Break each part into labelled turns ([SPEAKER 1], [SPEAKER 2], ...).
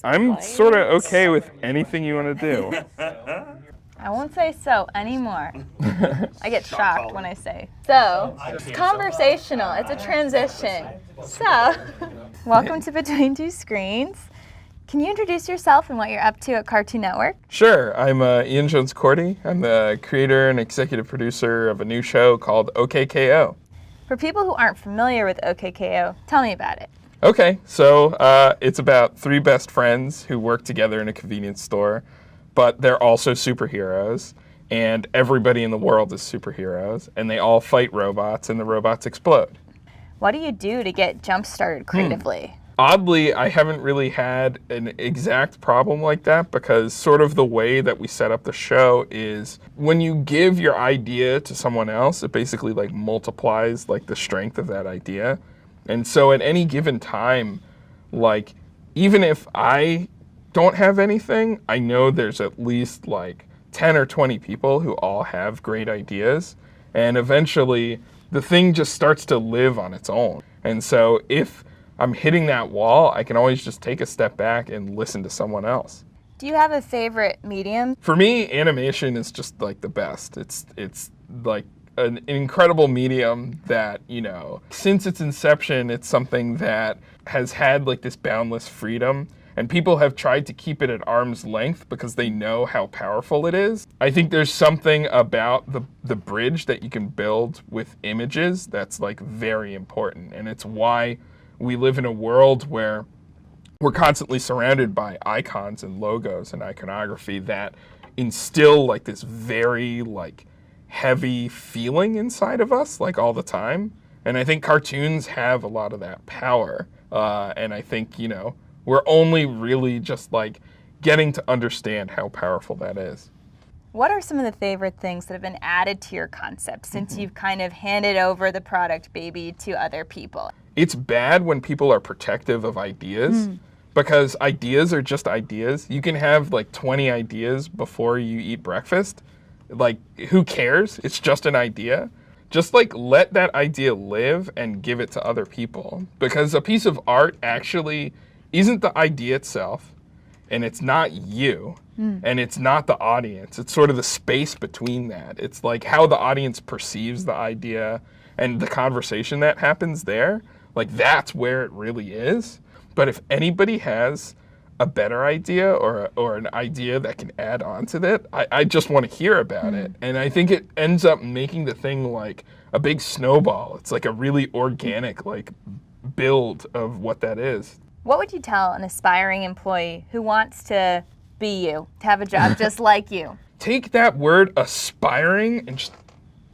[SPEAKER 1] I'm sort of okay with anything you want to do.
[SPEAKER 2] I won't say so anymore. I get shocked when I say so. It's conversational. It's a transition. So, welcome to Between Two Screens. Can you introduce yourself and what you're up to at Cartoon Network?
[SPEAKER 1] Sure. I'm Ian Jones-Quartey. I'm the creator and executive producer of a new show called OKKO.
[SPEAKER 2] For people who aren't familiar with OKKO, tell me about it.
[SPEAKER 1] Okay, so it's about three best friends who work together in a convenience store, but they're also superheroes, and everybody in the world is superheroes, and they all fight robots, and the robots explode.
[SPEAKER 2] What do you do to get jump-started creatively?
[SPEAKER 1] Oddly, I haven't really had an exact problem like that, because sort of the way that we set up the show is when you give your idea to someone else, it basically like multiplies like the strength of that idea. And so at any given time, like even if I don't have anything, I know there's at least like 10 or 20 people who all have great ideas. And eventually the thing just starts to live on its own. And so if I'm hitting that wall, I can always just take a step back and listen to someone else.
[SPEAKER 2] Do you have a favorite medium?
[SPEAKER 1] For me, animation is just like the best. It's like an incredible medium that, you know, since its inception, it's something that has had like this boundless freedom, and people have tried to keep it at arm's length because they know how powerful it is. I think there's something about the bridge that you can build with images that's like very important, and it's why we live in a world where we're constantly surrounded by icons and logos and iconography that instill like this very like heavy feeling inside of us like all the time. And I think cartoons have a lot of that power. And I think, you know, we're only really just like getting to understand how powerful that is.
[SPEAKER 2] What are some of the favorite things that have been added to your concept since you've kind of handed over the product baby to other people?
[SPEAKER 1] It's bad when people are protective of ideas because ideas are just ideas. You can have like 20 ideas before you eat breakfast. Like, who cares? It's just an idea. Just like let that idea live and give it to other people, because a piece of art actually isn't the idea itself, and it's not you, and it's not the audience. It's sort of the space between that. It's like how the audience perceives the idea and the conversation that happens there. Like that's where it really is. But if anybody has a better idea or an idea that can add on to that, I just want to hear about it. And I think it ends up making the thing like a big snowball. It's like a really organic like build of what that is.
[SPEAKER 2] What would you tell an aspiring employee who wants to be you, to have a job just like you?
[SPEAKER 1] Take that word aspiring and just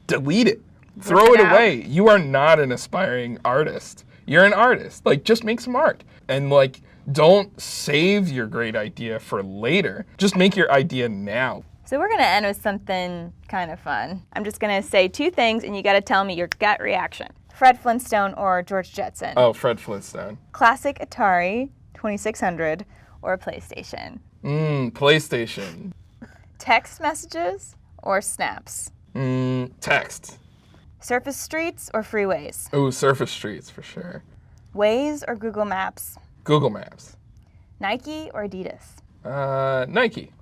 [SPEAKER 1] delete it. Throw it away. You are not an aspiring artist. You're an artist. Like, just make some art. And like, don't save your great idea for later. Just make your idea now.
[SPEAKER 2] So we're gonna end with something kind of fun. I'm just gonna say two things and you gotta tell me your gut reaction. Fred Flintstone or George Jetson?
[SPEAKER 1] Oh, Fred Flintstone.
[SPEAKER 2] Classic Atari 2600 or PlayStation?
[SPEAKER 1] PlayStation.
[SPEAKER 2] Text messages or snaps?
[SPEAKER 1] Text.
[SPEAKER 2] Surface streets or freeways?
[SPEAKER 1] Oh, surface streets for sure.
[SPEAKER 2] Waze or Google Maps?
[SPEAKER 1] Google Maps.
[SPEAKER 2] Nike or Adidas?
[SPEAKER 1] Nike.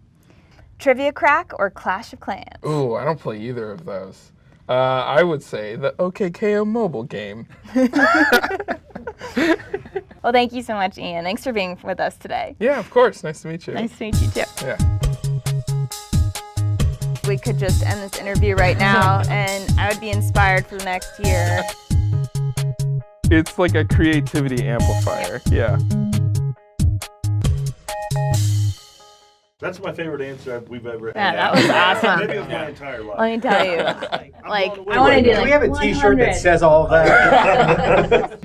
[SPEAKER 2] Trivia Crack or Clash of Clans?
[SPEAKER 1] Ooh, I don't play either of those. I would say the OKKO mobile game.
[SPEAKER 2] Well, thank you so much, Ian. Thanks for being with us today.
[SPEAKER 1] Yeah, of course. Nice to meet you.
[SPEAKER 2] Nice to meet you, too.
[SPEAKER 1] Yeah.
[SPEAKER 2] We could just end this interview right now, and I would be inspired for the next year.
[SPEAKER 1] It's like a creativity amplifier. Yeah.
[SPEAKER 3] That's my favorite answer we've ever had.
[SPEAKER 2] Yeah, that was awesome.
[SPEAKER 3] Maybe of my entire life.
[SPEAKER 2] Let me tell you, like,
[SPEAKER 3] blown away
[SPEAKER 2] I want to
[SPEAKER 3] by
[SPEAKER 2] do
[SPEAKER 3] that.
[SPEAKER 2] like
[SPEAKER 4] Do we have a T-shirt that says all of that?